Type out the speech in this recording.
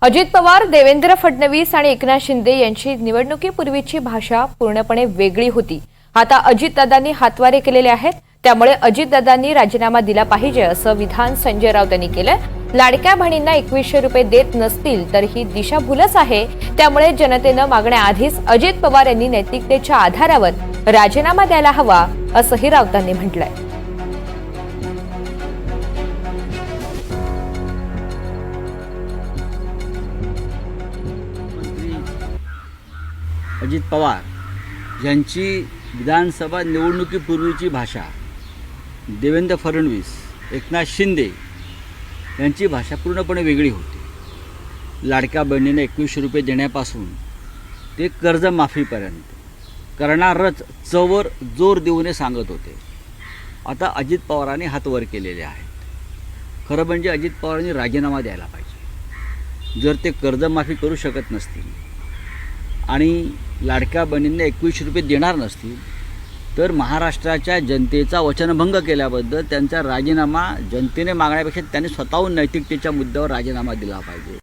अजित पवार, देवेंद्र फडणवीस आणि एकनाथ शिंदे यांची निवडणुकीपूर्वीची भाषा पूर्णपणे वेगळी होती. आता अजितदादांनी हातवारे केलेले आहेत. त्यामुळे अजितदादांनी राजीनामा दिला पाहिजे असं विधान संजय राऊत यांनी केलंय. लाडक्या बहिणींना 2100 रुपये देत नसतील तर ही दिशाभूलच आहे. त्यामुळे जनतेनं मागण्याआधीच अजित पवार यांनी नैतिकतेच्या आधारावर राजीनामा द्यायला हवा असंही राऊतांनी म्हटलंय. अजित पवार यांची विधानसभा निवडणुकीपूर्वीची भाषा, देवेंद्र फडणवीस, एकनाथ शिंदे यांची भाषा पूर्णपणे वेगळी होती. लाडक्या बहिणीने 2100 रुपये देण्यापासून ते कर्जमाफीपर्यंत करणारच चवर जोर देऊन सांगत होते. आता अजित पवारांनी हात वर केलेले आहेत. खरं म्हणजे अजित पवारांनी राजीनामा द्यायला पाहिजे. जर ते कर्जमाफी करू शकत नसतील आणि लाडक्या बहिणींना 2100 रुपये देणार नसतील तर महाराष्ट्राच्या जनतेचा वचनभंग केल्याबद्दल त्यांचा राजीनामा जनतेने मागण्यापेक्षा त्यांनी स्वतःहून नैतिकतेच्या मुद्द्यावर राजीनामा दिला पाहिजे.